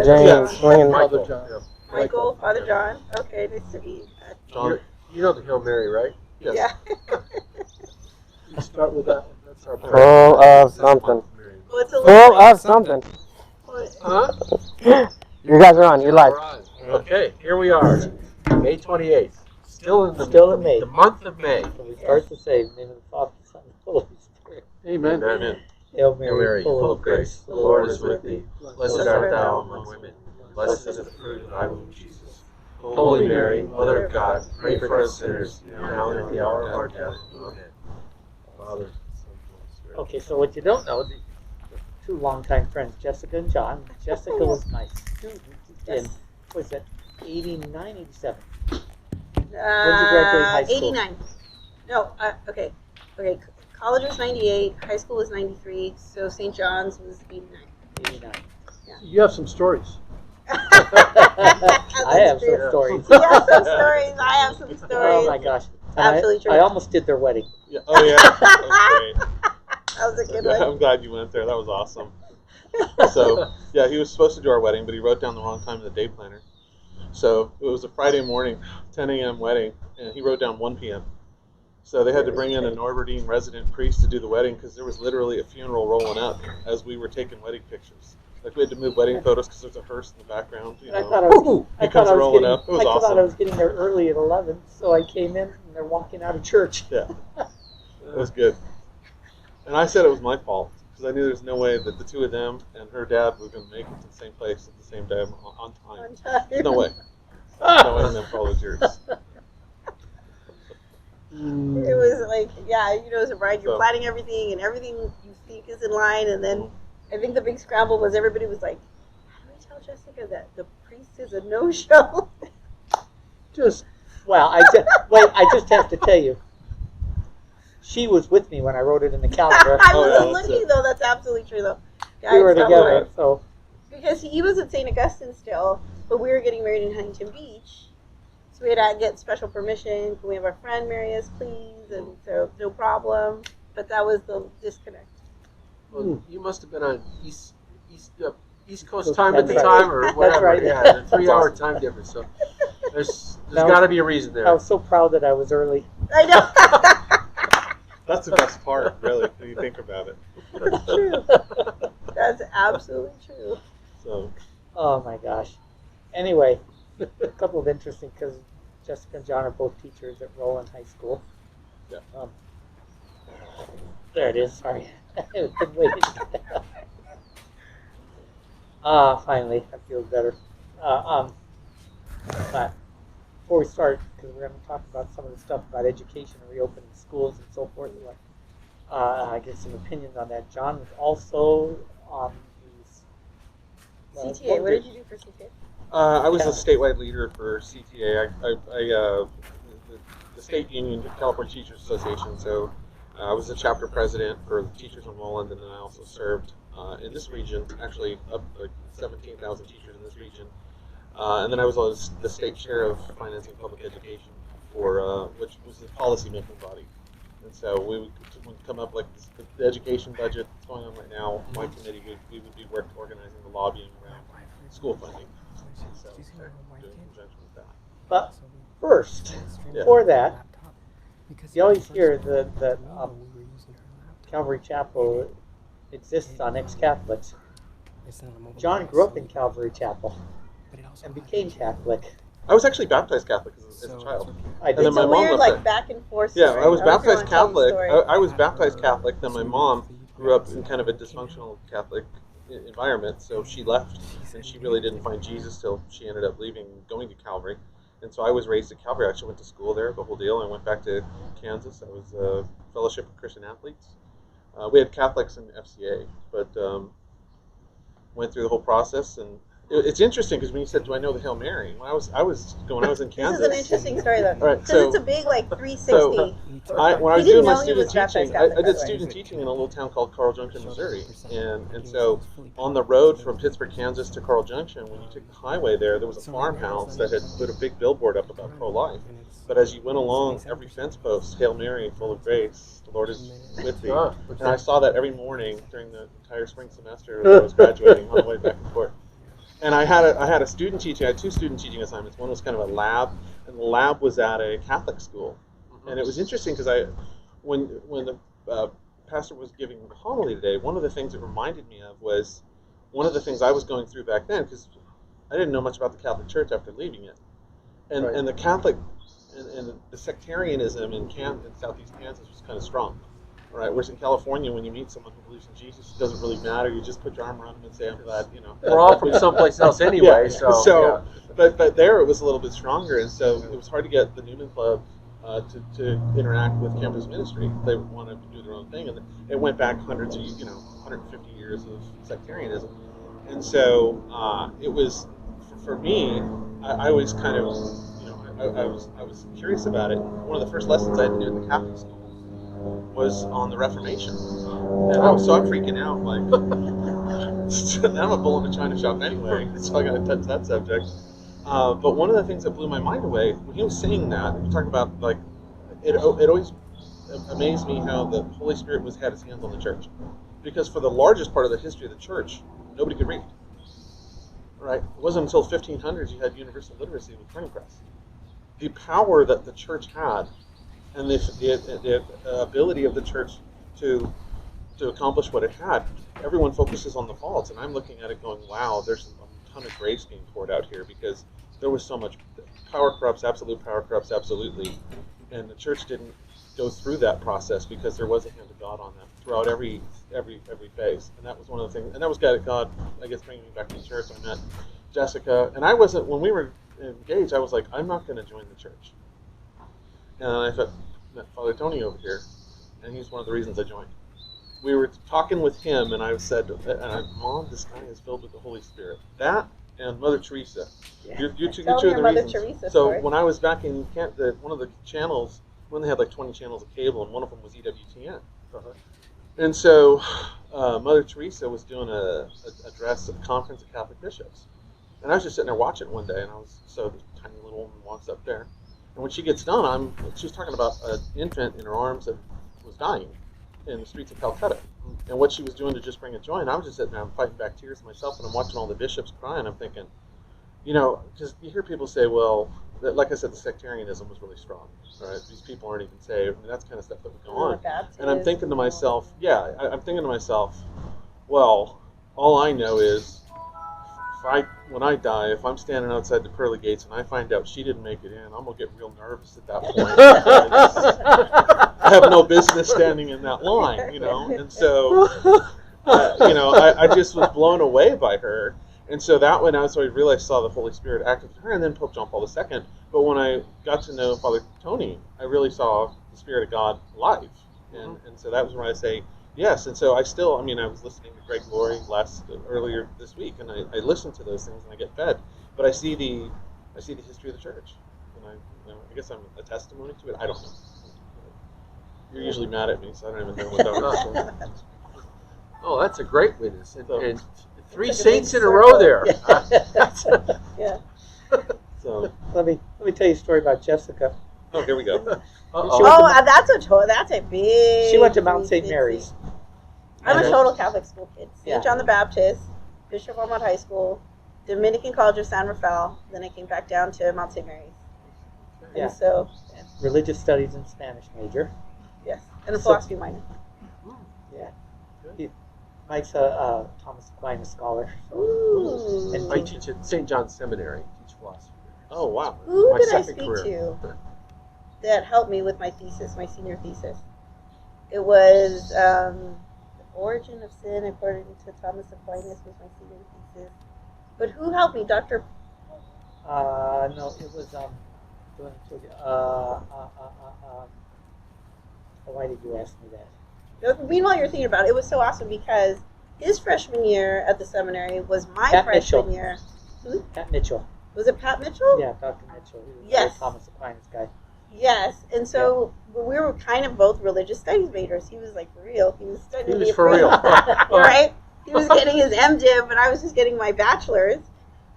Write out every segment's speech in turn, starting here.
James, swinging. Father John. Yeah. Michael, Father John. Okay, nice to meet you. John, you know the Hail Mary, right? Yes. Yeah. You start with that one. That's our prayer. Full of something. Well, it's a Full little of something. Huh? You guys are on. You're live. Okay, here we are. May 28th. Still in May. The month of May. So we start to say, in the name of the Father, the Son, and the Holy Spirit. Amen. Amen. Hail Hail Mary, Mary, full of grace. The Lord is with thee. Blessed art thou among women. Blessed is the fruit of thy womb, Jesus. Holy Mary, Mother of God, pray for us sinners, now and at the hour of our death. Amen. Father, Son, Holy Spirit. Okay, so what you don't know, the two longtime friends, Jessica and John. Jessica was my student in, was it 89, 87? When did you graduate high school? 89. No, okay. Okay, college was 98, high school was 93, so St. John's was 89. 89. You have some stories. I have some stories. You have some stories. I have some stories. Oh my gosh. And Absolutely true. I almost did their wedding. Yeah. Oh yeah, that was great. That was a good Yeah, one. I'm glad you went there. That was awesome. So yeah, he was supposed to do our wedding, but he wrote down the wrong time in the day planner. So it was a Friday morning, 10 a.m. wedding, and he wrote down 1 p.m. So they had to bring in a Norberdine resident priest to do the wedding because there was literally a funeral rolling up as we were taking wedding pictures. Like we had to move wedding photos because there's a hearse in the background. You I know. thought I was, He comes rolling up. It was thought I awesome. was getting there early at 11, so I came in and they're walking out of church. Yeah, it was good. And I said it was my fault because I knew there's no way that the two of them and her dad were going to make it to the same place at the same time on time. There's no way. No way in them for all those years. It was like, yeah, you know, as a bride, you're So- planning everything, and everything you think is in line, and then I think the big scramble was everybody was like, how do I tell Jessica that the priest is a no-show? Just Well, I just have to tell you, she was with me when I wrote it in the calendar. I Oh, yeah, wasn't that's looking, it. though. That's absolutely true, though. Yeah, We were it's not together, hard. so Because he was at St. Augustine still, but we were getting married in Huntington Beach. So we had to get special permission. Can we have our friend marry us, please? And so, no problem. But that was the disconnect. Well, you must have been on East Coast time at the That's right. time, or That's whatever. right. Yeah, the 3-hour time difference. So there's Now- got to be a reason there. I was so proud that I was early. I know. That's the best part, really, when you think about it. That's true. That's absolutely true. So Oh my gosh. Anyway, a couple of interesting, because Jessica and John are both teachers at Roland High School. Yeah. There it is. Sorry. I've been waiting to get that. Finally, I feel better. But before we start, because we're going to talk about some of the stuff about education and reopening schools and so forth, I get some opinions on that. John was also on these. CTA, what did you do for CTA? I was a statewide leader for CTA. The state union, California Teachers Association. So I was the chapter president for the teachers in Roland, and then I also served in this region, actually up like 17,000 teachers in this region. And then I was the state chair of financing public education for which was the policy making body. And so we would come up like the education budget that's going on right now. My committee we would be organizing the lobbying around school funding. So doing conjunction with that. But first, Yeah. before that, you always hear that Calvary Chapel exists on ex-Catholics. John grew up in Calvary Chapel and became Catholic. I was actually baptized Catholic as a child. I And did. then my It's a mom weird, left like, it. back and forth Yeah, story. I was baptized going to tell the Catholic. story. I was baptized Catholic. Then my mom grew up in kind of a dysfunctional Catholic environment, so she left, and she really didn't find Jesus till she ended up leaving, going to Calvary. And so I was raised at Calvary. I actually went to school there, the whole deal. I went back to Kansas. I was a Fellowship of Christian Athletes. We had Catholics in FCA, but went through the whole process. And it's interesting because when you said, "Do I know the Hail Mary?" When I was in This Kansas. is an interesting story, though. All right, Because so it's a big, like, 360. when I was He didn't doing my know he was student baptized teaching, Catholic, I by did the way. student teaching in a little town called Carl Junction, Missouri, and so on the road from Pittsburgh, Kansas to Carl Junction, when you took the highway there was a farmhouse that had put a big billboard up about pro-life. But as you went along, every fence post, "Hail Mary, full of grace, the Lord is with thee." And I saw that every morning during the entire spring semester as I was graduating on the way back and forth. And I had a student teaching. I had 2 student teaching assignments. One was kind of a lab, and the lab was at a Catholic school. And it was interesting because when the pastor was giving the homily today, one of the things it reminded me of was one of the things I was going through back then, because I didn't know much about the Catholic Church after leaving it, and Right. and the Catholic and the sectarianism in Southeast Kansas was kind of strong. Right, whereas in California, when you meet someone who believes in Jesus, it doesn't really matter. You just put your arm around them and say, "I'm glad," you know. We're all from someplace else anyway, Yeah. so yeah. But there it was a little bit stronger, and so it was hard to get the Newman Club to interact with campus ministry. They wanted to do their own thing, and it went back 150 years of sectarianism, and so it was for me. I always kind of, I was curious about it. One of the first lessons I had to do in the Catholic school was on the Reformation, and I'm freaking out, like, I'm a bull in a china shop anyway, so I got to touch that subject. But one of the things that blew my mind away when he was saying that, we talking about, like, it always amazed me how the Holy Spirit had his hands on the church, because for the largest part of the history of the church, nobody could read. Right? It wasn't until 1500s you had universal literacy with printing press. The power that the church had, and the ability of the church to accomplish what it had, everyone focuses on the faults, and I'm looking at it going, wow, there's a ton of grace being poured out here, because there was so much power corrupts, absolute power corrupts absolutely, and the church didn't go through that process because there was a hand of God on them throughout every phase, and that was one of the things, and that was God, I guess, bringing me back to the church. I met Jessica, and I wasn't, when we were engaged, I was like, I'm not going to join the church. And I met Father Tony over here, and he's one of the reasons I joined. We were talking with him, and I said, Mom, this guy is filled with the Holy Spirit. That and Mother Teresa. Yeah. You're two Tell of me your the Mother reasons. Teresa So story. when I was back in one of the channels, when they had like 20 channels of cable, and one of them was EWTN. And so Mother Teresa was doing a address at the Conference of Catholic Bishops. And I was just sitting there watching it one day, and so the tiny little woman walks up there. And when she gets done, she was talking about an infant in her arms that was dying in the streets of Calcutta. And what she was doing to just bring a joy. And I was just sitting there, I'm fighting back tears myself, and I'm watching all the bishops cry, and I'm thinking, because you hear people say, well, like I said, the sectarianism was really strong. Right? These people aren't even saved. I mean, that's kind of stuff that would go on. And I'm thinking to myself, well, all I know is when I die, if I'm standing outside the pearly gates and I find out she didn't make it in, I'm going to get real nervous at that point. I have no business standing in that line, And so, I just was blown away by her. And so that when I realized, saw the Holy Spirit active in her, and then Pope John Paul II. But when I got to know Father Tony, I really saw the Spirit of God alive. And so that was when I say yes. And so I was listening to Greg Laurie earlier this week, and I listen to those things and I get fed. But I see the history of the church, and I guess I'm a testimony to it. I don't know. You're usually mad at me, so I don't even know what that was. Oh, that's a great witness, and 3 It's like a saints big in a row there. Yeah. So, Let me tell you a story about Jessica. oh, here we go. Uh-oh. She went Oh, that's a big. She went to Mount St. big Mary's. thing. I'm a And total Catholic school kid. St. Yeah. John the Baptist, Bishop Wilmot High School, Dominican College of San Rafael. Then I came back down to Mount St. Mary's. Yeah. And so, Religious studies and Spanish major. yes, and a So- philosophy minor. Mike's a Thomas Aquinas scholar. Ooh. And I teach at St. John's Seminary, teach philosophy. Oh, wow. Who My did I second speak career. to that helped me with my thesis, my senior thesis? It was The Origin of Sin according to Thomas Aquinas was my senior thesis. But who helped me? Dr. No, it was why did you ask me that? Meanwhile, you're thinking about it, it was so awesome because his freshman year at the seminary was my Pat freshman Mitchell. year. Pat Mitchell. Was it Pat Mitchell? Yeah, Dr. Mitchell. He was Yes. a Thomas Aquinas guy. Yes, and so we were kind of both religious studies majors. He was like for real. He was studying. He to was be a for priest. real. Right? He was getting his MDiv, and I was just getting my bachelor's.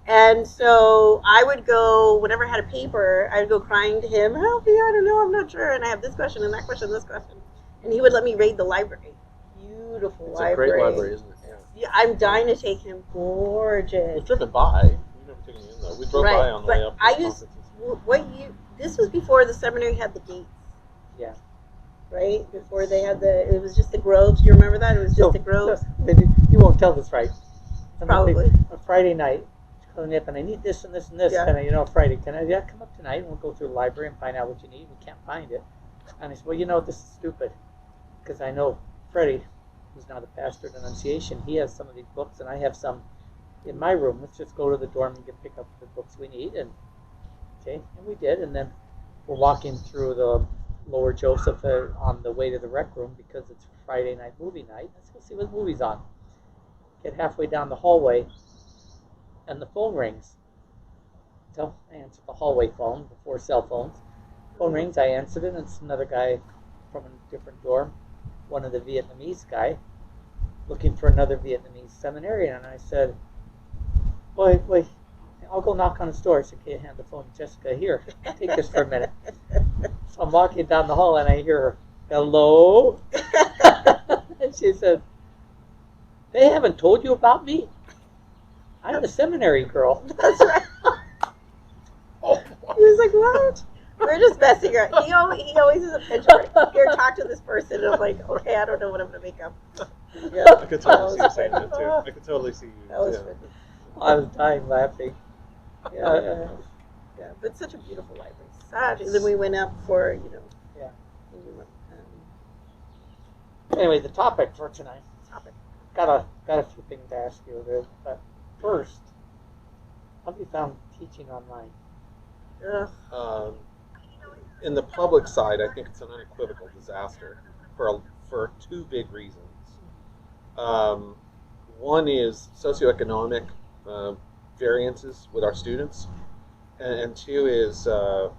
And so I would go, whenever I had a paper, I would go crying to him, help me, I don't know, I'm not sure. And I have this question and that question and this question. And he would let me raid the library. Beautiful It's a library. great library, isn't it? Yeah. Yeah, I'm dying to take him. We've Gorgeous. driven by. We've never taken you in though. We drove Right, by on the but way up. To I the used- conferences. This was before the seminary had the gates. Yeah. Right? Before they had it was just the groves. You remember that? It was just the groves? Maybe you won't tell this right. Probably. On Friday night, she's calling me up and I need this and this and this. Yeah. Can I, Friday, can I, come up tonight and we'll go through the library and find out what you need. We can't find it. And I said, well, this is stupid. Because I know Freddie, who's now the pastor at Annunciation, he has some of these books and I have some in my room. Let's just go to the dorm and pick up the books we need. And we did. And then we're walking through the Lower Joseph on the way to the rec room because it's Friday night movie night. Let's go see what movie's on. Get halfway down the hallway and the phone rings. So I answered the hallway phone before cell phones. Phone rings, I answered it, and it's another guy from a different dorm, one of the Vietnamese guy, looking for another Vietnamese seminarian. And I said, wait, I'll go knock on his door. I said, okay, hand the phone to Jessica. Here, take this for a minute. So I'm walking down the hall and I hear her, hello? And she said, they haven't told you about me? I'm the seminary girl. That's right. He was like, what? We're just messing around. He always is a picture. Here, talk to this person. And I'm like, okay, I don't know what I'm going to make up. Yeah. I could totally see you saying that too. I could totally see you. That was yeah. funny. I was dying laughing. Yeah. Yeah, but such a beautiful library. Such. And then we went up for, Yeah. when we went, Anyway, the topic for tonight. topic. Got a few things to ask you there, but first, how have you found teaching online? Ugh. In the public side, I think it's an unequivocal disaster for two big reasons. One is socioeconomic variances with our students, and two is the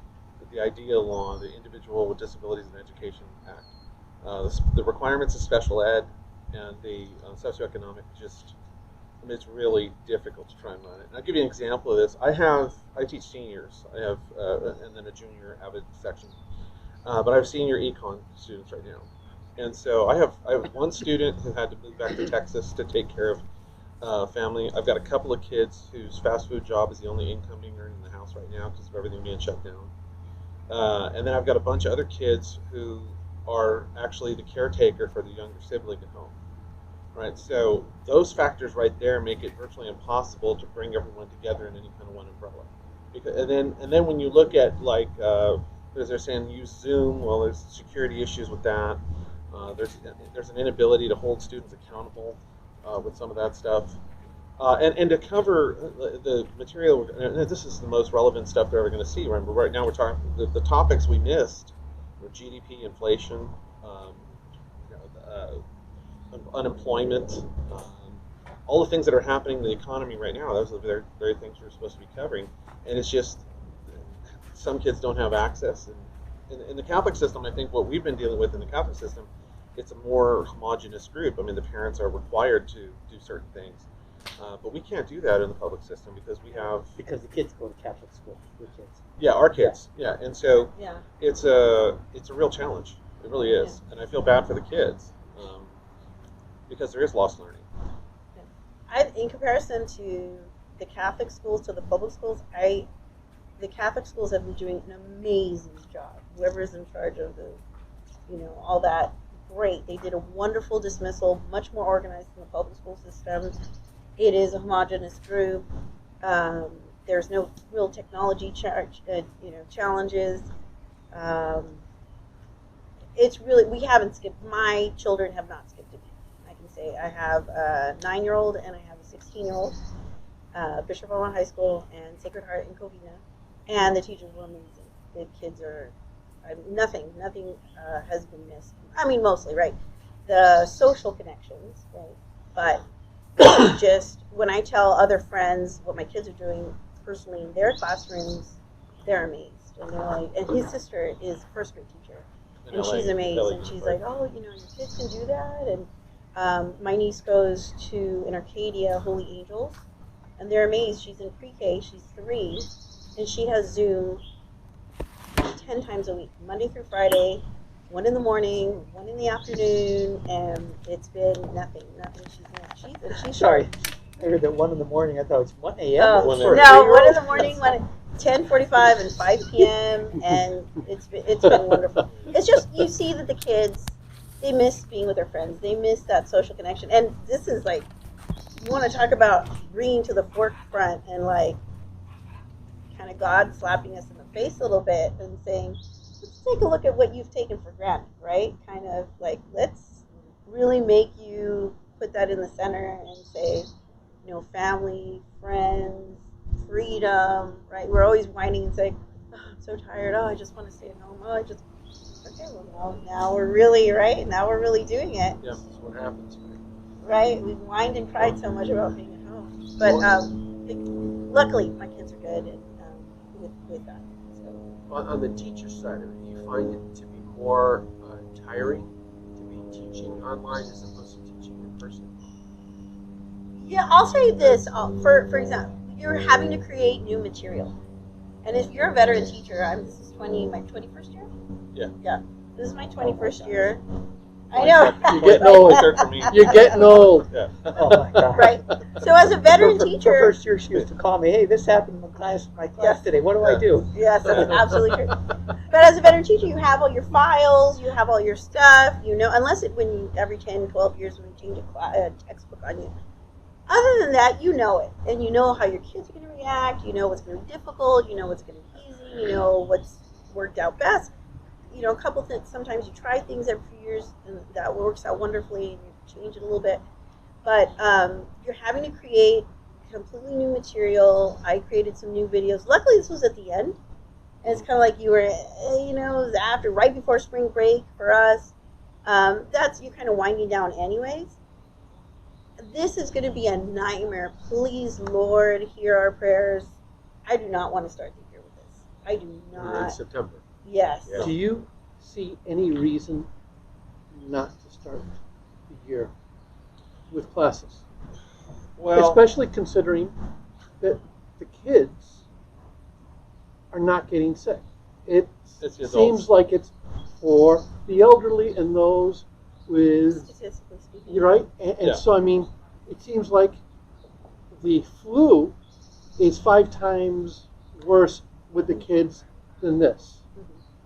IDEA law, the Individual with Disabilities in Education Act. The requirements of special ed and the socioeconomic it's really difficult to try and run it. And I'll give you an example of this. I teach seniors. I have and then a junior avid section, but I have senior econ students right now. And so I have one student who had to move back to Texas to take care of family. I've got a couple of kids whose fast food job is the only income being earned in the house right now because of everything being shut down. And then I've got a bunch of other kids who are actually the caretaker for the younger sibling at home. Right, so those factors right there make it virtually impossible to bring everyone together in any kind of one umbrella. And then when you look at as they're saying, use Zoom. Well, there's security issues with that. There's an inability to hold students accountable with some of that stuff. And to cover the material, and this is the most relevant stuff they're ever going to see. Remember, right now we're talking the topics we missed were GDP, inflation, unemployment, all the things that are happening in the economy right now. Those are the very things we're supposed to be covering. And it's just some kids don't have access. And in the Catholic system, I think what we've been dealing with in the Catholic system, it's a more homogenous group. I mean, the parents are required to do certain things. But we can't do that in the public system because Because the kids go to Catholic school. Your kids. Yeah, our kids. Yeah. And so Yeah. it's a real challenge. It really is. And I feel bad for the kids. Because there is lost learning. In comparison to the Catholic schools to the public schools, the Catholic schools have been doing an amazing job. Whoever's in charge of all that, great. They did a wonderful dismissal, much more organized than the public school system. It is a homogenous group. There's no real technology challenges. It's really, we haven't skipped. My children have not skipped a beat. Say I have a 9-year-old and I have a 16-year-old, Bishop Auburn High School and Sacred Heart in Covina, and the teachers were amazing. The kids are nothing has been missed. I mean, mostly right, the social connections, right, but just when I tell other friends what my kids are doing personally in their classrooms, they're amazed, and they're like, and his sister is a first grade teacher, and she's amazed, and she's like, oh, your kids can do that, and my niece goes to an Arcadia Holy Angels, and they're amazed. She's in pre-K, she's 3, and she has Zoom 10 times a week, Monday through Friday, 1 in the morning, 1 in the afternoon, and it's been nothing. She's Sorry. I heard that 1 in the morning. I thought it's 1 a.m. Oh, One for a no, 1 in 3-year-old? the morning, 10:45 and 5 p.m. and it's been wonderful. It's just you see that the kids, they miss being with their friends. They miss that social connection. And this is like, you want to talk about bringing to the forefront and like kind of God slapping us in the face a little bit and saying, let's take a look at what you've taken for granted, right? Kind of like, let's really make you put that in the center and say, family, friends, freedom, right? We're always whining and saying, oh, I'm so tired. Oh, I just want to stay at home. Okay, well, now we're really, right? Now we're really doing it. Yeah, that's what happens. Right? We whined and cried so much about being at home. But luckily, my kids are good and, with that. So. On the teacher side of it, do you find it to be more tiring to be teaching online as opposed to teaching in person? Yeah, I'll say this. For example, you're having to create new material. And if you're a veteran teacher, this is my 21st year? Yeah. Yeah. This is my 21st year. I know. You're getting old. For me. You're getting old. Yeah. Oh my God. Right. So as a veteran For teacher. first year, she used to call me, hey, this happened in my class today. What do I do? Yes, that's absolutely true. But as a veteran teacher, you have all your files, you have all your stuff, unless every 10, 12 years when you change a textbook on you. Other than that, you know it. And you know how your kids are going to react, you know what's going to be difficult, you know what's going to be easy, you know what's worked out best. A couple things, sometimes you try things every few years and that works out wonderfully and you change it a little bit. But you're having to create completely new material. I created some new videos. Luckily, this was at the end. And it's kind of like you were, it was right before spring break for us. That's, you're kind of winding down anyways. This is going to be a nightmare. Please, Lord, hear our prayers. I do not want to start the year with this. I do We're in not. September. Yes. Yeah. Do you see any reason not to start the year with classes? Well, Especially considering that the kids are not getting sick. It It's the adults. seems like it's for the elderly and those with, Statistically speaking. you're right? And Yeah. so, I mean, it seems like the flu is 5 times worse with the kids than this.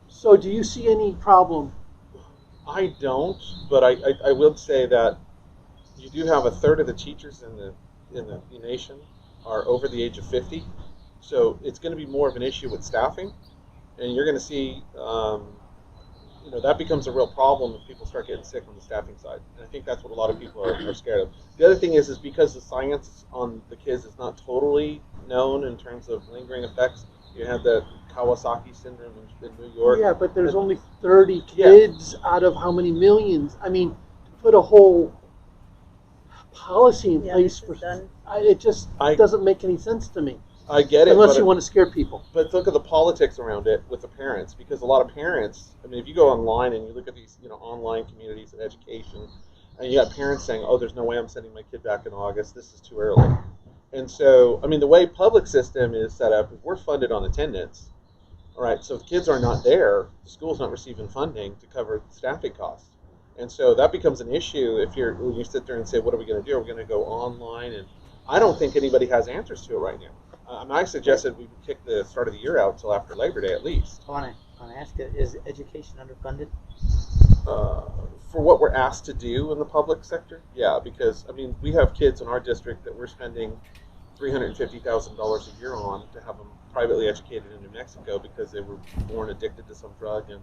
So do you see any problem? I don't, but I will say that you do have a third of the teachers in the nation are over the age of 50, so it's going to be more of an issue with staffing, and you're going to see, that becomes a real problem if people start getting sick on the staffing side, and I think that's what a lot of people are scared of. The other thing is because the science on the kids is not totally known in terms of lingering effects. You had the Kawasaki syndrome in New York. Yeah, but there's only 30 Yeah. kids out of how many millions? I mean, to put a whole policy in Yeah, place this for is done. it just I- doesn't make any sense to me. I get it, Unless but you want to scare people. But look at the politics around it with the parents, because a lot of parents, if you go online and you look at these, online communities and education, and you got parents saying, oh, there's no way I'm sending my kid back in August, this is too early. And so, the way public system is set up is we're funded on attendance. All right, so if kids are not there, the school's not receiving funding to cover staffing costs. And so that becomes an issue when you sit there and say, what are we going to do? Are we going to go online? And I don't think anybody has answers to it right now. I suggested we would kick the start of the year out until after Labor Day at least. I want to ask you, is education underfunded? For what we're asked to do in the public sector, yeah, because we have kids in our district that we're spending $350,000 a year on to have them privately educated in New Mexico because they were born addicted to some drug, and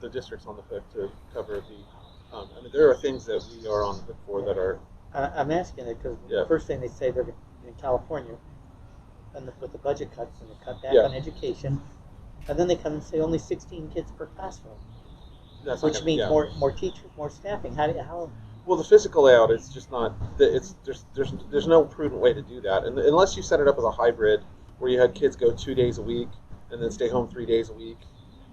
the district's on the hook to cover the. There are things that we are on the hook for that are. I'm asking it because Yeah. the first thing they say they're in California, and with the budget cuts, and they cut back Yeah. on education, and then they come and say only 16 kids per classroom, That's not which gonna- means yeah. more teachers, more staffing. How? Well, the physical layout is just not. There's no prudent way to do that, and unless you set it up as a hybrid, where you had kids go 2 days a week and then stay home 3 days a week,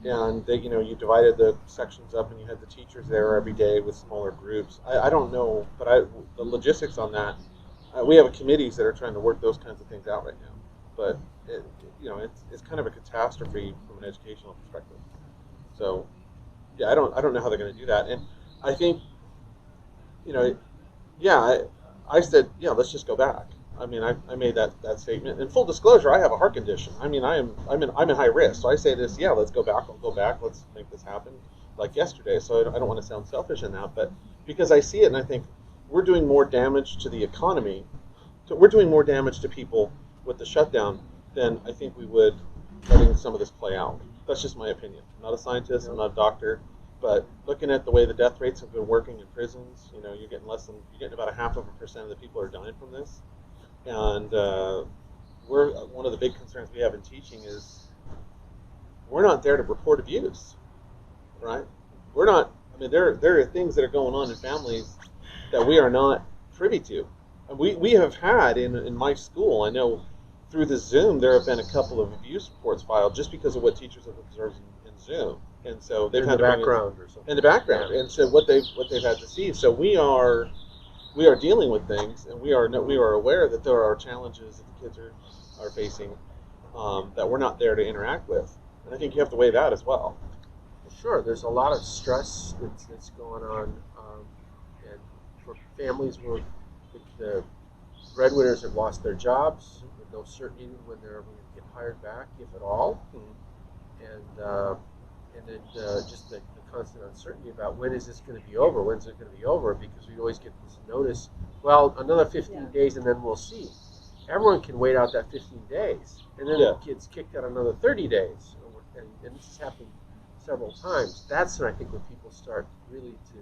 and they, you divided the sections up and you had the teachers there every day with smaller groups. I don't know, but the logistics on that, we have committees that are trying to work those kinds of things out right now, but it's kind of a catastrophe from an educational perspective. So. I don't know how they're going to do that. And I think, you know, I said, yeah, let's just go back. I mean, I made that statement. In full disclosure, I have a heart condition. I mean, I'm in high risk. So I say this, yeah, let's go back. I'll go back. Let's make this happen like yesterday. So I don't want to sound selfish in that, but because I see it and I think we're doing more damage to the economy. We're doing more damage to people with the shutdown than I think we would letting some of this play out. That's just my opinion. I'm not a scientist. I'm not a doctor. But looking at the way the death rates have been working in prisons, you know, you're getting about 0.5% of the people are dying from this. And one of the big concerns we have in teaching is we're not there to report abuse, right? We're not. I mean, there are things that are going on in families that we are not privy to. And we have had in my school, I know through the Zoom, there have been a couple of abuse reports filed just because of what teachers have observed in Zoom. And so they've had in the background or something. In the background, and so what they've had to see. So we are dealing with things, and we are aware that there are challenges that the kids are facing that we're not there to interact with. And I think you have to weigh that as well. Sure, there's a lot of stress that's going on, and for families where the breadwinners have lost their jobs with no certainty when they're going to get hired back, if at all, and then just the constant uncertainty about when is this going to be over, when's it going to be over, because we always get this notice, well, another 15 days and then we'll see. Everyone can wait out that 15 days, and then the kid's kicked out another 30 days, and this has happened several times. That's when I think when people start really to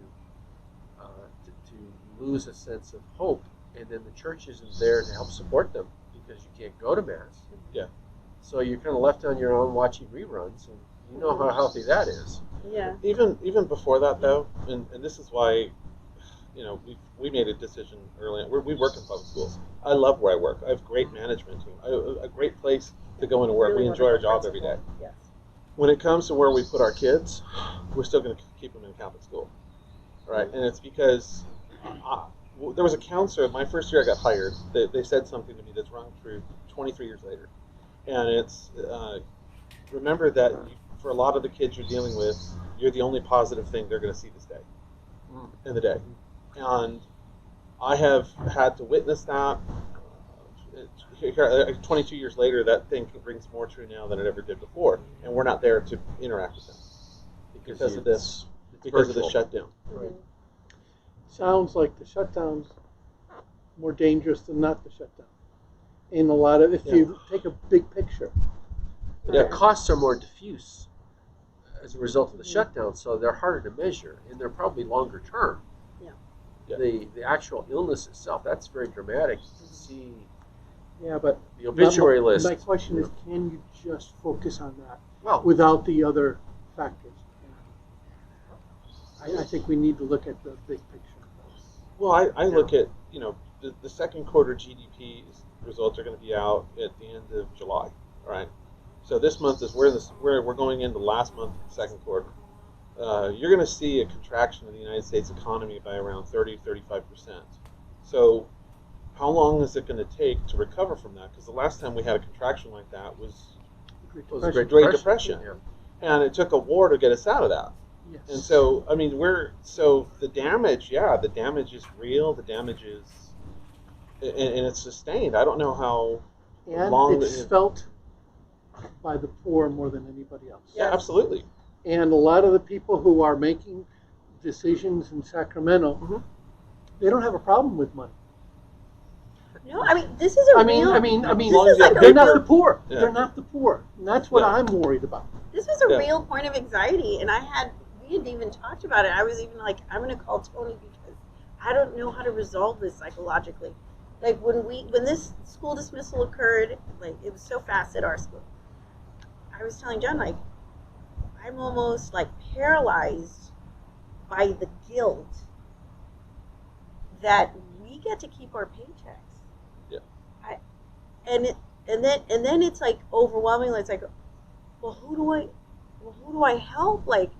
lose a sense of hope, and then the church isn't there to help support them because you can't go to Mass. Yeah. So you're kind of left on your own watching reruns, and you know how healthy that is. Yeah. Even before that, though, and this is why, you know, we made a decision early on. We work in public schools. I love where I work. I have a great management team. A great place to go into work. Really we enjoy our jobs every day. Yes. When it comes to where we put our kids, we're still going to keep them in Catholic school, right? And it's because there was a counselor. My first year I got hired. They said something to me that's rung true 23 years later, and it's remember that for a lot of the kids you're dealing with, you're the only positive thing they're going to see this day, in the day. And I have had to witness that. 22 years later, that thing rings more true now than it ever did before, and we're not there to interact with them because of this, because of the shutdown. Right. Sounds like the shutdown's more dangerous than not the shutdown. In a lot of, if you take a big picture. The costs are more diffuse as a result of the shutdown, so they're harder to measure, and they're probably longer term. Yeah. The actual illness itself, that's very dramatic. You can see Yeah, but the obituary list. My question is, can you just focus on that Well, without the other factors? I think we need to look at the big picture. Well, I look at, you know, the second quarter GDP results are going to be out at the end of July, all right? So this month is we're going into last month of the second quarter. You're going to see a contraction of the United States economy by around 30-35%. So how long is it going to take to recover from that? Because the last time we had a contraction like that was the Great Depression. Yeah. And it took a war to get us out of that. Yes. And so, I mean, the damage is real. The damage is, and it's sustained. I don't know how long. And it's felt by the poor more than anybody else. Yeah, absolutely. And a lot of the people who are making decisions in Sacramento, they don't have a problem with money. No, I mean, this is a real. I mean, this is like they're a not real, the poor. Yeah. They're not the poor. And that's what Yeah. I'm worried about. this was a Yeah. real point of anxiety, and we hadn't even talked about it. I was even like, I'm going to call Tony because I don't know how to resolve this psychologically. Like when this school dismissal occurred, like it was so fast at our school. I was telling John, like, I'm almost like paralyzed by the guilt that we get to keep our paychecks. Yeah. And then it's like overwhelming. It's like, well, who do I help? Like,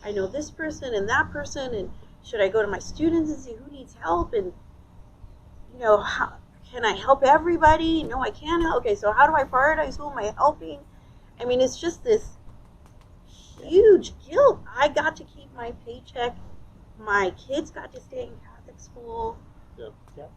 I know this person and that person, and should I go to my students and see who needs help? And you know, how can I help everybody? No, I can't help. Okay, so how do I prioritize? Who am I helping? I mean, it's just this huge guilt. I got to keep my paycheck, my kids got to stay in Catholic school. Yep. Yep.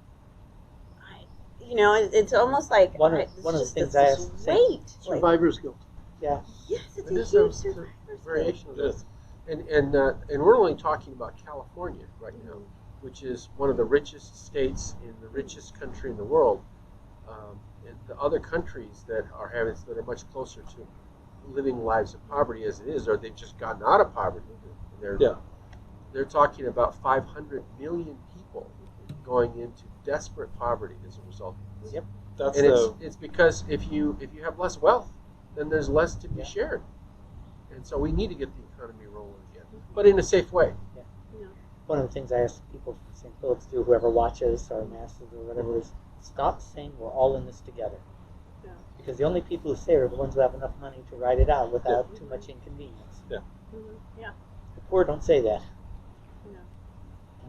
It's almost like One of it's the just things this I asked to say- weight. Survivor's guilt. Yeah. Yes, it's And a there's huge a survivor's variation guilt. of this. And we're only talking about California right now, which is one of the richest states in the richest country in the world. And the other countries that are much closer to living lives of poverty as it is, or they've just gotten out of poverty. And they're talking about 500 million people going into desperate poverty as a result of this. Yep. That's And the it's because if you have less wealth, then there's less to be shared. And so we need to get the economy rolling again, but in a safe way. One of the things I ask people from St. Philip's do, whoever watches our masses or whatever, is stop saying we're all in this together. Yeah. Because the only people who say are the ones who have enough money to ride it out without too much inconvenience. Yeah. The poor don't say that. No.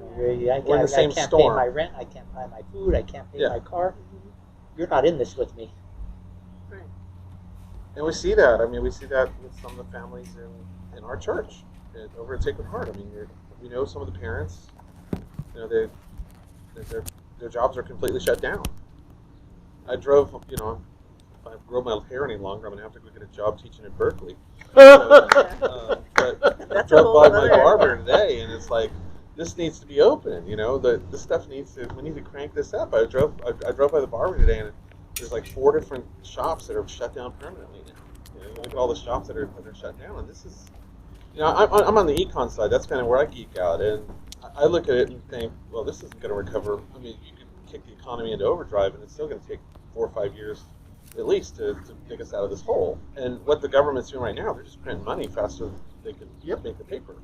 I We're in the same can't storm. pay my rent, I can't buy my food, I can't pay Yeah. my car. You're not in this with me. Right. And we see that. I mean, we see that with some of the families in our church over at Sacred Heart. I mean, we know some of the parents. Their jobs are completely shut down. I drove. If I grow my hair any longer, I'm gonna have to go get a job teaching at Berkeley. But I That's a drove whole by my other- barber today, and it's like, this needs to be open. This stuff needs to. We need to crank this up. I drove by the barber today, and there's like 4 different shops that are shut down permanently now. Look at all the shops that are shut down, and this is. I'm on the econ side. That's kind of where I geek out, and I look at it and think, well, this isn't going to recover. I mean, you can kick the economy into overdrive, and it's still going to take 4 or 5 years at least to dig us out of this hole. And what the government's doing right now, they're just printing money faster than they can make the paper.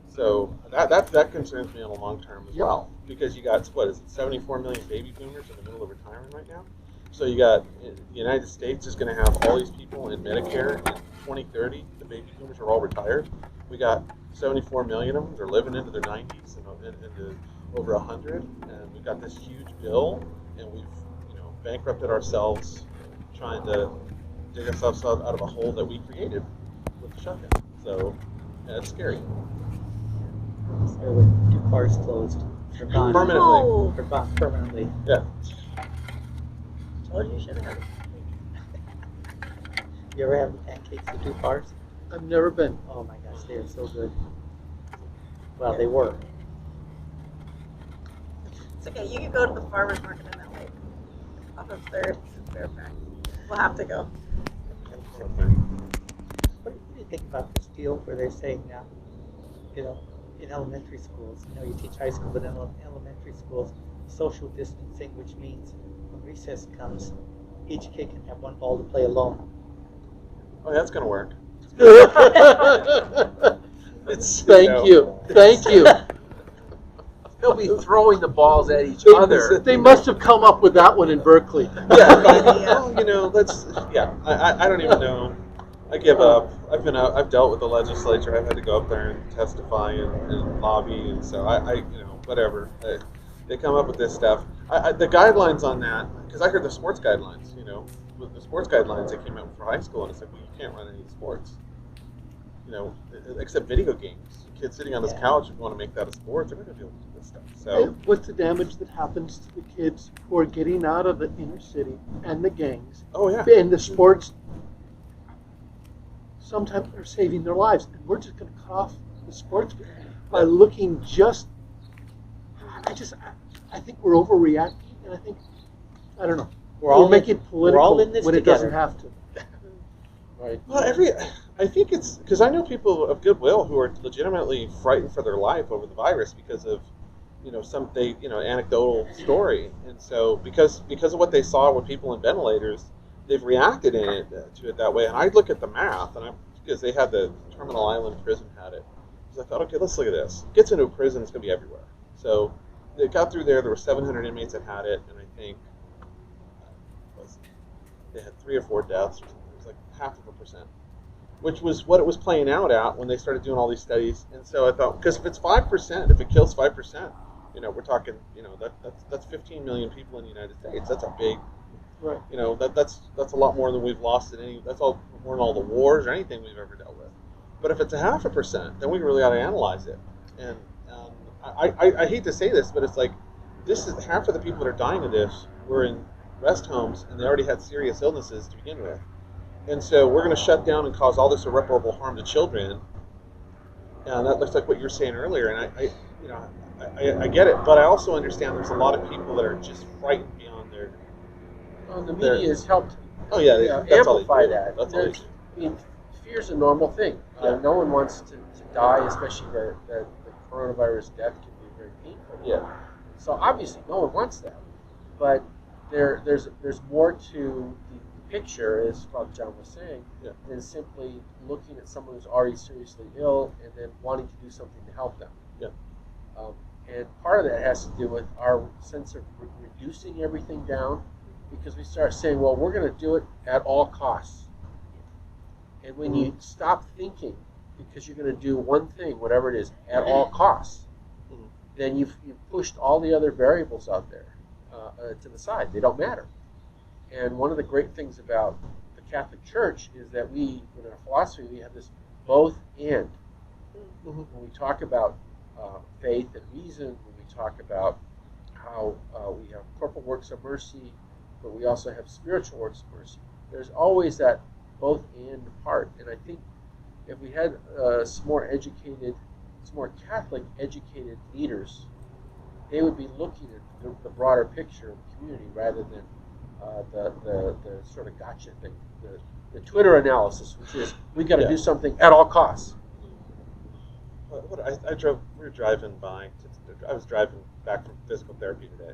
So that concerns me on the long term as well, because you got 74 million baby boomers in the middle of retirement right now. So you got the United States is going to have all these people in Medicare in 2030. The baby boomers are all retired. We got 74 million of them. They're living into their 90s and into over 100. And we've got this huge bill, and we've bankrupted ourselves trying to dig ourselves out of a hole that we created with the shutdown. So it's scary. So with 2 bars closed, they're gone. Permanently. No. They're gone permanently. Yeah. Told you should have. You ever have the pancakes at 2 bars? I've never been. Oh my gosh, they are so good. Well, they were. It's okay. You can go to the farmer's market in LA. Off of 3rd in Fairfax. We'll have to go. What do you think about this deal where they're saying now, in elementary schools, you teach high school, but in elementary schools, social distancing, which means when recess comes, each kid can have 1 ball to play alone. Oh, that's going to work. Thank you. They'll be throwing the balls at each other. They must have come up with that one in Berkeley. Yeah, I don't even know. I give up. I've dealt with the legislature. I've had to go up there and testify and lobby, and so I whatever. They come up with this stuff. The guidelines on that, because I heard the sports guidelines. With the sports guidelines that came out for high school, and it's like, well, you can't run any sports. Except video games. Kids sitting on this couch, if you want to make that a sport, they're not going to be able to do this stuff. So What's the damage that happens to the kids who are getting out of the inner city and the gangs? oh yeah. And the sports sometimes are saving their lives. And we're just going to cut off the sports by looking just. I think we're overreacting, and I don't know. We're making it political we're all in this when together. it doesn't have to. Right. Well, I think it's because I know people of goodwill who are legitimately frightened for their life over the virus because of, anecdotal story, and so because of what they saw with people in ventilators, they've reacted to it that way. And I look at the math, and because they had the Terminal Island prison had it, so I thought, okay, let's look at this. It gets into a prison, it's going to be everywhere. So they got through there. There were 700 inmates that had it, and I think they had 3 or 4 deaths. It was like 0.5%, which was what it was playing out at when they started doing all these studies. And so I thought, because if it's 5%, if it kills 5%, we're talking, that's 15 million people in the United States. That's a big, Right. that's a lot more than we've lost in any. That's all more than all the wars or anything we've ever dealt with. But if it's 0.5%, then we really ought to analyze it. And I hate to say this, but it's like this is half of the people that are dying of this were in rest homes, and they already had serious illnesses to begin with. And so we're going to shut down and cause all this irreparable harm to children. And that looks like what you were saying earlier. And I get it, but I also understand there's a lot of people that are just frightened beyond their. Well, the media has helped. Oh yeah, that's all they amplify do. that. That's all they do. I mean, fear's a normal thing. No one wants to die, especially the coronavirus death can be very painful. Yeah. So obviously, no one wants that. But there's more to the picture, as Father John was saying, than simply looking at someone who's already seriously ill and then wanting to do something to help them. Yeah. And part of that has to do with our sense of reducing everything down, because we start saying, well, we're going to do it at all costs. And when you stop thinking, because you're going to do one thing, whatever it is, at all costs, then you've pushed all the other variables out there to the side. They don't matter. And one of the great things about the Catholic Church is that we, in our philosophy, we have this both and. When we talk about faith and reason, when we talk about how we have corporal works of mercy, but we also have spiritual works of mercy, there's always that both and part. And I think if we had some more Catholic educated leaders, they would be looking at the broader picture of the community rather than the sort of gotcha thing, the Twitter analysis, which is we got to do something at all costs. We were driving by. I was driving back from physical therapy today,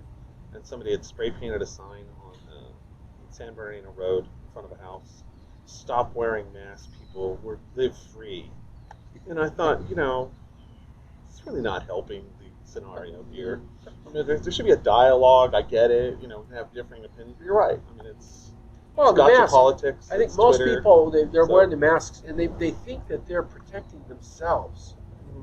and somebody had spray painted a sign on San Bernardino Road in front of a house. Stop wearing masks, people. Live free. And I thought, it's really not helping the scenario here. I mean, there should be a dialogue. I get it. We can have differing opinions. But you're right. I mean, it's gotcha politics. I think it's most Twitter. people they're wearing the masks, and they think that they're protecting themselves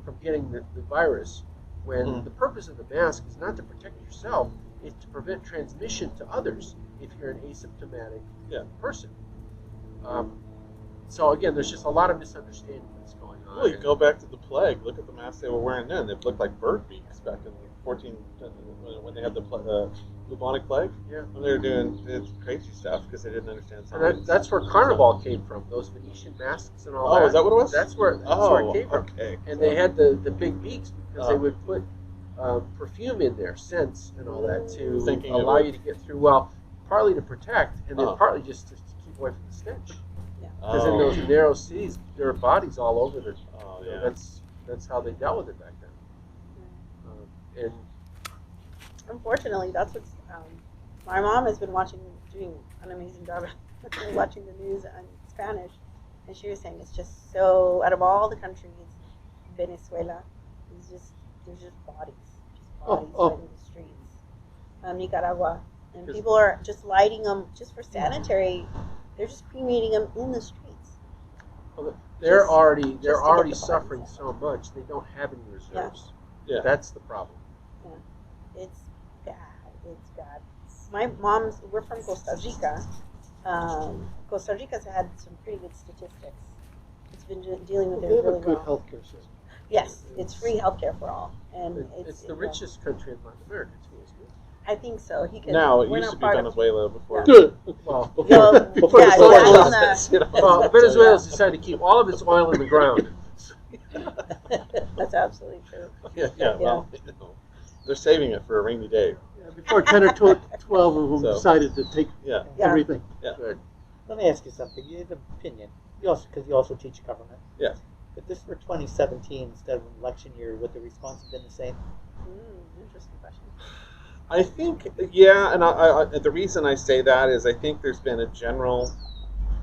from getting the virus, when the purpose of the mask is not to protect yourself, it's to prevent transmission to others if you're an asymptomatic person. So again, there's just a lot of misunderstanding that's going on. Well, you go back to the plague. Look at the masks they were wearing then. They looked like bird beaks back in when they had the bubonic plague. Yeah. When they were doing crazy stuff because they didn't understand And science. that's where Carnival came from. Those Venetian masks and all that. Oh, is that what it was? That's where it came from. Okay. And they had the big beaks because they would put perfume in there, scents and all that, to allow you to get through. Well, partly to protect, and then partly just to keep away from the stench. Because in those narrow cities, there are bodies all over the. That's how they dealt with it back then. And unfortunately, that's what's. My mom has been doing an amazing job watching the news in Spanish, and she was saying it's just so. Out of all the countries, Venezuela there's just bodies right in the streets. Nicaragua, and people are just lighting them just for sanitary. They're just cremating them in the streets. Well, they're already suffering so much they don't have any reserves. Yeah. That's the problem. Yeah. It's bad. We're from Costa Rica. Costa Rica's had some pretty good statistics. It's been dealing with it They have really a good well. healthcare system. Yes, it's free healthcare for all, and It's the richest country in Latin America too, isn't it? I think so. He can. Now it we're used not to be part of- Venezuela before. Good. Well, Before yeah, the yeah, social that's You know? well, Venezuela's decided to keep all of its oil in the ground. That's absolutely true. Yeah, well, they're saving it for a rainy day. Before 10 or 12 of them So. decided to take Yeah. everything. Good. Let me ask you something. You have an opinion. Because you also teach government. Yes. If this were 2017 instead of an election year, would the response have been the same? Interesting question. I think, yeah, and I the reason I say that is I think there's been a general,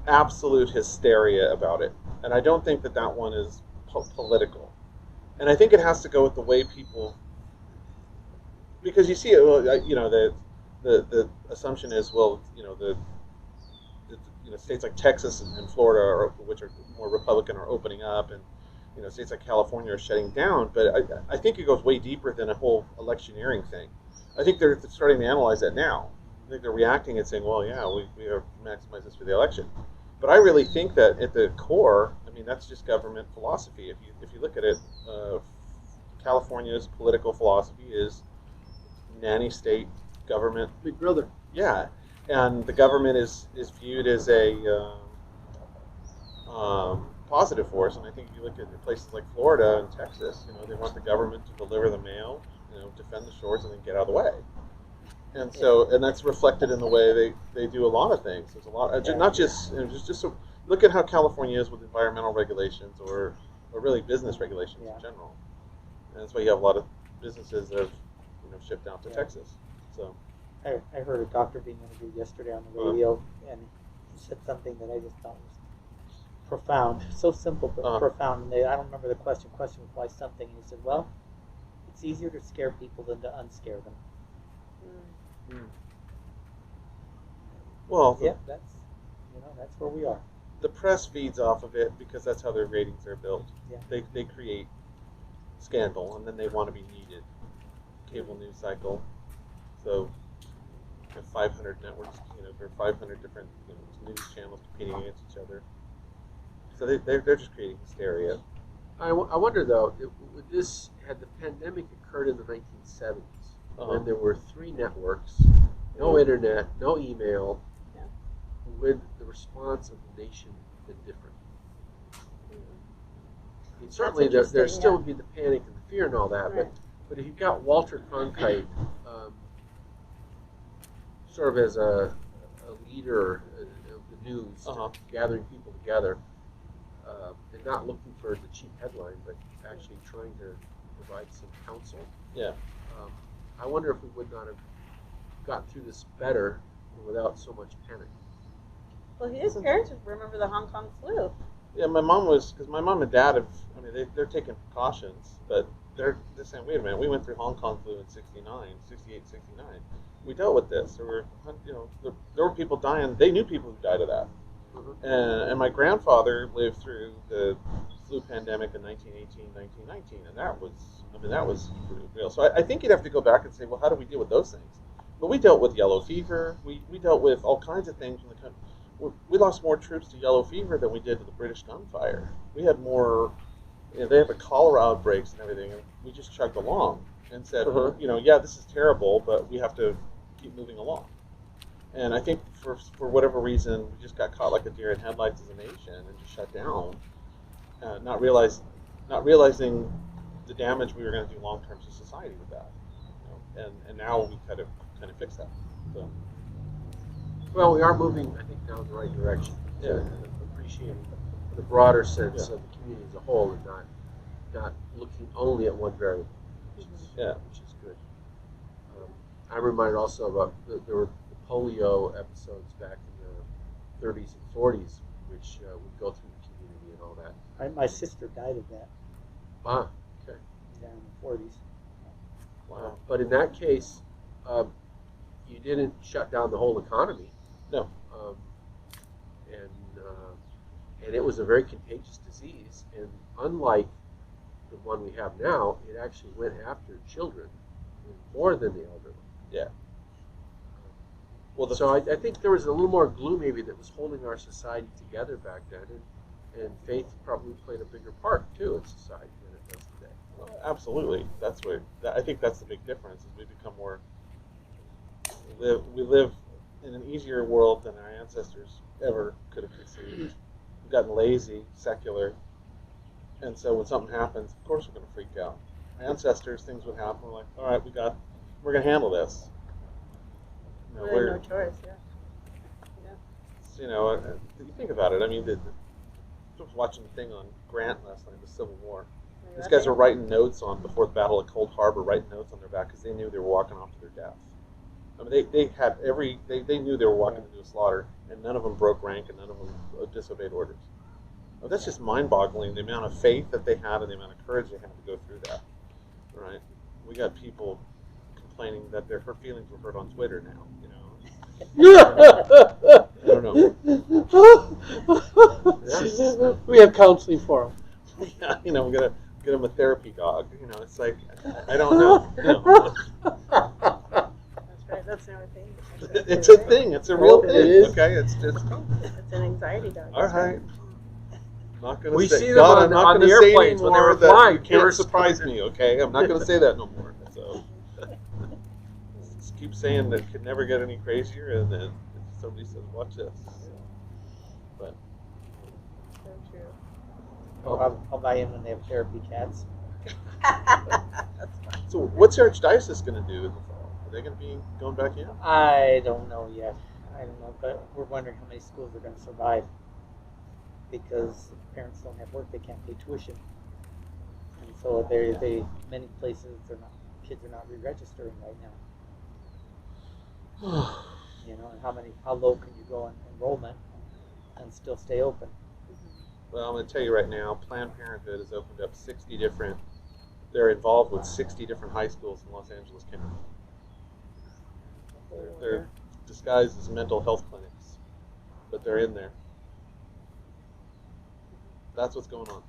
absolute hysteria about it, and I don't think that one is political, and I think it has to go with the way people, because you see it, the assumption is, well, the states like Texas and Florida, which are more Republican, are opening up, and states like California are shutting down. But I think it goes way deeper than a whole electioneering thing. I think they're starting to analyze that now. I think they're reacting and saying, well, yeah, we have to maximize this for the election. But I really think that at the core, I mean, that's just government philosophy. If you look at it, California's political philosophy is nanny state government. Big brother. Yeah, and the government is viewed as a positive force. And I think if you look at places like Florida and Texas, they want the government to deliver the mail, defend the shores, and then get out of the way. And so, and that's reflected in the way they do a lot of things. There's a lot, not just just so, look at how California is with environmental regulations or really business regulations in general. And that's why you have a lot of businesses that have shipped out to Texas. So I heard a doctor being interviewed yesterday on the radio, and he said something that I just thought was profound. So simple, but profound. And I don't remember the question. The question was why something. And he said, well, it's easier to scare people than to unscare them. Well, yeah, that's where we are. The press feeds off of it because that's how their ratings are built. Yeah. They create scandal, and then they want to be needed. Cable news cycle. So you have 500 networks, or 500 different news channels competing against each other. So they're just creating hysteria. I wonder though, would this had the pandemic occurred in the 1970s, when there were 3 networks, no internet, no email, would the response of the nation have been different? I mean, certainly there still would be the panic and the fear and all that, but if you've got Walter Cronkite sort of as a leader of the news, gathering people together, and not looking for the cheap headline, but actually trying to provide some counsel. Yeah. I wonder if we would not have gotten through this better without so much panic. Well, his parents remember the Hong Kong flu. Yeah, my mom because my mom and dad they're taking precautions, but they're saying, wait a minute, we went through Hong Kong flu in 68, 69. We dealt with this. There were, there were people dying. They knew people who died of that. And my grandfather lived through the flu pandemic in 1918, 1919, and that was pretty real. So I think you'd have to go back and say, well, how do we deal with those things? But we dealt with yellow fever. We dealt with all kinds of things in the country. We lost more troops to yellow fever than we did to the British gunfire. We had more. They had the cholera outbreaks and everything, and we just chugged along and said, yeah, this is terrible, but we have to keep moving along. And I think for whatever reason, we just got caught like a deer in headlights as a nation and just shut down, not realizing the damage we were going to do long term to society with that. And now we kind of fix that. So. Well, we are moving, I think, now in the right direction. Yeah. Appreciating the broader sense of the community as a whole, and not looking only at one variable, which is good. I'm reminded also about there were the polio episodes back in the 30s and 40s, which would go through the community and all that. My sister died of that. Ah, okay. Down in the 40s. Wow. But in that case, you didn't shut down the whole economy. No. And it was a very contagious disease. And unlike the one we have now, it actually went after children more than the elderly. Yeah. Well, so I think there was a little more glue maybe that was holding our society together back then, and faith probably played a bigger part too in society than it does today. Well, absolutely. I think that's the big difference. Is we become more. We live in an easier world than our ancestors ever could have conceived. We've gotten lazy, secular, and so when something happens, of course we're going to freak out. Our ancestors, things would happen. We're like, all right, we're going to handle this. Really no choice, You think about it. I mean, I was watching the thing on Grant last night, the Civil War. These guys were writing notes before the Battle of Cold Harbor, writing notes on their back because they knew they were walking off to their death. I mean, they knew they were walking into a slaughter, and none of them broke rank, and none of them disobeyed orders. Well, that's just mind-boggling, the amount of faith that they had and the amount of courage they had to go through that. Right? We got people complaining that their feelings were hurt on Twitter now. I don't know. We have counseling for them. Yeah, we gotta get them a therapy dog. It's like I don't know. That's right. That's another thing. It's a thing. It's a real thing. It is. Okay, it's It's an anxiety dog. all right. I'm not going We to say. see them God, on- I'm not on going the to say airplanes when they anymore were that flying. you They were can't surprise me. Okay, I'm not going to say that no more. So just keep saying that could never get any crazier, and then somebody says, "Watch this." But So true. I'll buy in when they have therapy cats. That's fine. so, what's the archdiocese going to do in the fall? Are they going to be going back in? I don't know yet. I don't know, but we're wondering how many schools are going to survive because parents don't have work; they can't pay tuition, and so they many places kids are not re-registering right now. You know, and how low can you go in enrollment and still stay open? Well, I'm going to tell you right now, Planned Parenthood has opened up 60 different. They're involved with 60 different high schools in Los Angeles County. They're disguised as mental health clinics, but they're in there. That's what's going on.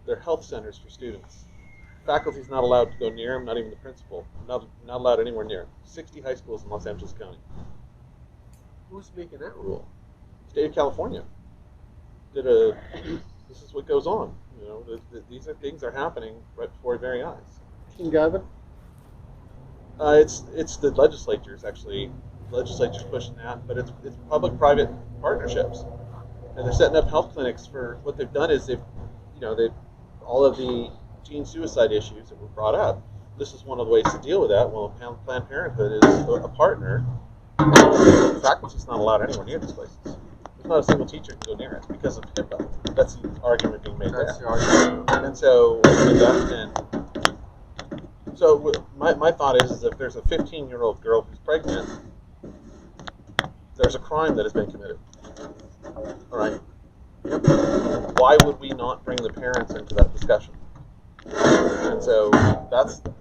They're health centers for students. Faculty's not allowed to go near them, not even the principal. Not allowed anywhere near them. 60 high schools in Los Angeles County. Who's making that rule? State of California did a. This is what goes on. You know, these are things are happening right before our very eyes. King Gavin? It's the legislatures actually. The legislature's pushing that, but it's public-private partnerships, and they're setting up health clinics for. What they've done is they've all of the teen suicide issues that were brought up. This is one of the ways to deal with that. Well, Planned Parenthood is a partner. The faculty's not allowed anywhere near these places. There's not a single teacher can go near it because of HIPAA. That's the argument being made That's there. the argument. And so, my thought is if there's a 15-year-old girl who's pregnant, there's a crime that has been committed. All right. Why would we not bring the parents into that discussion? And so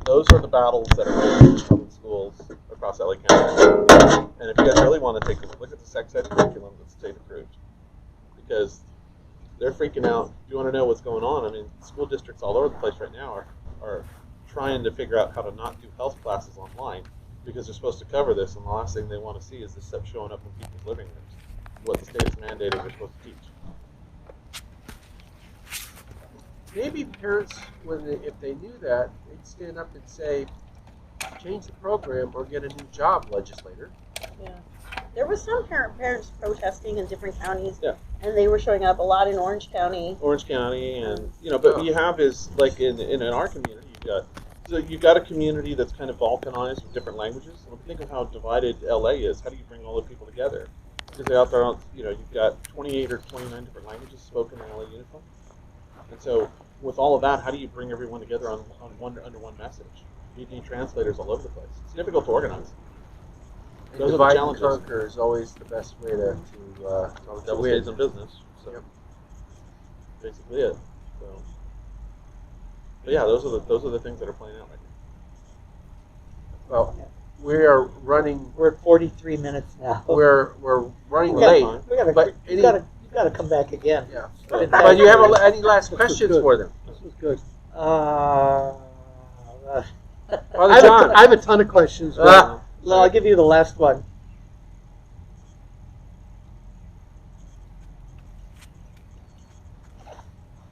those are the battles that are raging in public schools across LA County. And if you guys really want to take a look at the sex ed curriculum that's state approved, because they're freaking out. If you want to know what's going on, I mean, school districts all over the place right now are trying to figure out how to not do health classes online because they're supposed to cover this, and the last thing they want to see is this stuff showing up in people's living rooms, what the state has mandated they're supposed to teach. Maybe parents, if they knew that, they'd stand up and say, change the program or get a new job, legislator. Yeah. There was some parents protesting in different counties, Yeah. and they were showing up a lot in Orange County. Orange County, and but what you have is like in our community, you've got a community that's kind of balkanized with different languages. And think of how divided LA is. How do you bring all the people together? Because they're out there, you've got 28 or 29 different languages spoken in LA Unified. And so, with all of that, how do you bring everyone together under one message? You need translators all over the place. It's difficult to organize. And Those are the divide and challenges. conquer is always the best way to Devil win. stays in business. So, Yep. basically it. So, but yeah, those are the things that are playing out right now. Well, we are running. We're at 43 minutes now. We're running Well, late. fine. But you gotta come back again. Yeah. Been But you have any last This was questions good. for them? This was good. Father John. I have a ton of questions. but- Well, I'll give you the last one.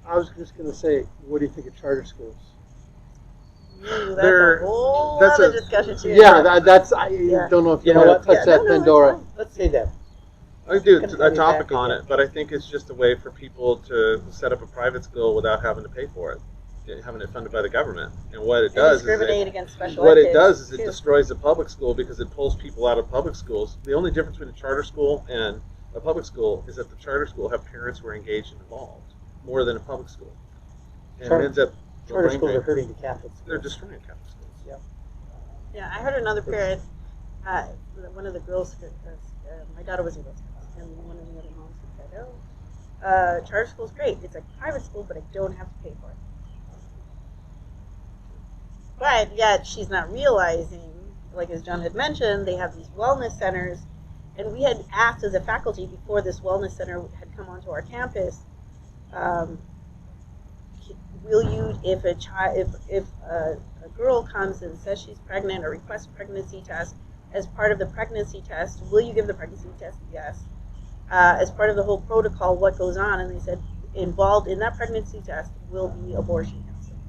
I was just going to say, what do you think of charter schools? Ooh, that's They're- a whole that's other a- discussion too. Yeah, I Yeah. don't know if you You know want what? to touch that no, Pandora. that's fine. Let's say that. I could do Gonna a be topic back on again. it, but I think it's just a way for people to set up a private school without having to pay for it, having it funded by the government. And what it And does is discriminate against special what ed it kids, does is it too. destroys the public school because it pulls people out of public schools. The only difference between a charter school and a public school is that the charter school have parents who are engaged and involved more than a public school, and Charter- it ends up Charter brain schools are drain. hurting the Catholic They're schools. destroying Catholic schools. Yeah, I heard another parent, one of the girls, my daughter was in Girl Scouts, and one of the other moms said, charter school's great. It's a private school, but I don't have to pay for it. But yet she's not realizing, like as John had mentioned, they have these wellness centers, and we had asked as a faculty before this wellness center had come onto our campus, will you, if a girl comes and says she's pregnant or requests a pregnancy test, as part of the pregnancy test, will you give the pregnancy test? Yes. as part of the whole protocol, what goes on, and they said involved in that pregnancy test will be abortion counseling.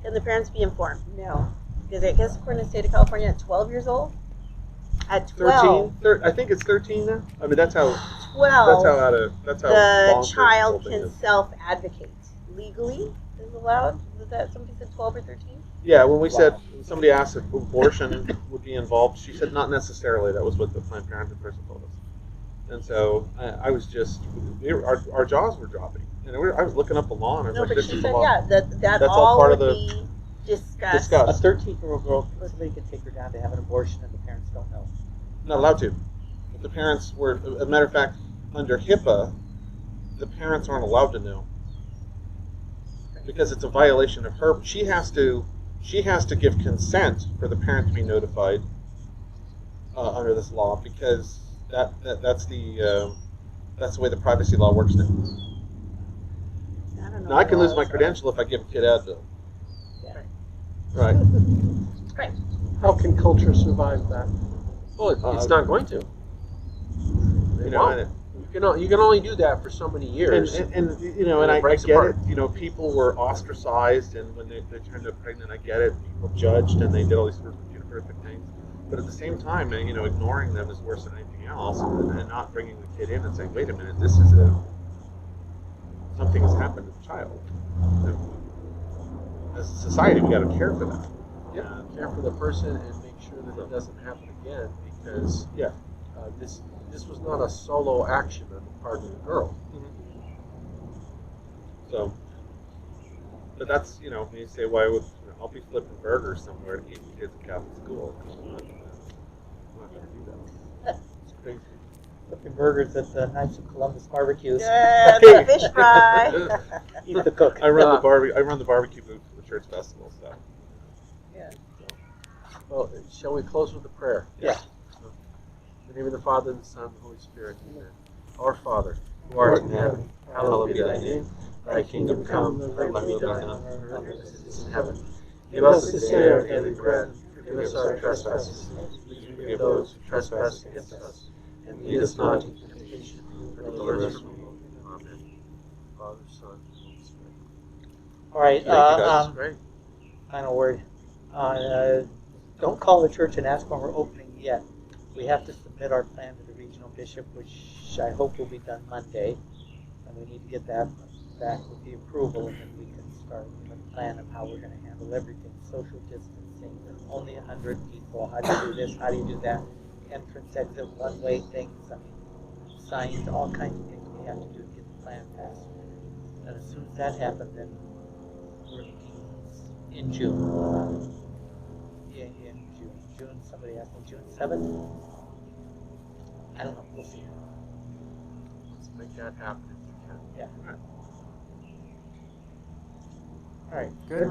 Can the parents be informed? No, because I guess according to the state of California, at 12 years old, at 12, 13. I think it's 13 now. I mean, that's how 12, that's how the long child the whole thing can is. self-advocate legally. Is allowed? Was that somebody said 12 or 13? Yeah, when we said somebody asked if abortion would be involved, she said not necessarily. That was what the Planned Parenthood person told us. And so I was just our jaws were dropping, and I was looking up the law, and I was No, like, but "This she is said, the law." yeah, that That's all all part would of the be discussed. A discuss. 13-year-old girl, somebody can take her down to have an abortion and the parents don't know. Not allowed to. If the parents were, as a matter of fact, under HIPAA, the parents aren't allowed to know because it's a violation of her. She has to give consent for the parent to be notified under this law because that's the way the privacy law works now. I don't know. Now I can lose my laws. credential if I give a kid Advil. Yeah. Right. Right. How can culture survive that? Well, it's not going to. You know, and, You can only do that for so many years. and you know, And and it I breaks get apart. it. You know, people were ostracized, and when they turned up pregnant, I get it. People judged, and they did all these horrific things. But at the same time, you know, ignoring them is worse than anything else, and not bringing the kid in and saying, "Wait a minute, this is something has happened to the child." As a society, we got to care for that. Yeah, care for the person and make sure that it doesn't happen again because Yeah. this was not a solo action on the part of the girl. So, but that's, you know, when you say, why would I'll be flipping burgers somewhere to eat with kids in Catholic school? I'm not going to do that. It's crazy. Flipping burgers at the Knights of Columbus barbecues. Yeah, the fish fry. Eat the cook. I run the barbecue booth for the church festival stuff. Yeah. Well, shall we close with a prayer? Yeah. In the name of the Father, and the Son, and the Holy Spirit. Amen. Our Father, who art in heaven, hallowed be thy name. Thy kingdom come, thy will be done on earth as it is in heaven. Give us this day our daily bread. Forgive us our trespasses. Please forgive those who trespass against us. And lead us not into temptation, but deliver us from evil. Amen. Father, Son, and Holy Spirit. All right. Thank you, guys. Great. Final word. Don't call the church and ask when we're opening yet. We have to submit our plan to the regional bishop, which I hope will be done Monday. And we need to get that back with the approval, and then we can start with a plan of how we're going to handle everything. Social distancing, only 100 people. How do you do this? How do you do that? Entrance, exit, one-way things. I mean, signs, all kinds of things we have to do to get the plan passed. And as soon as that happens, then we're looking in June. In June. Somebody asked me June 7th. I don't know. We'll see. Let's make that happen if we can. Yeah. All right. Good.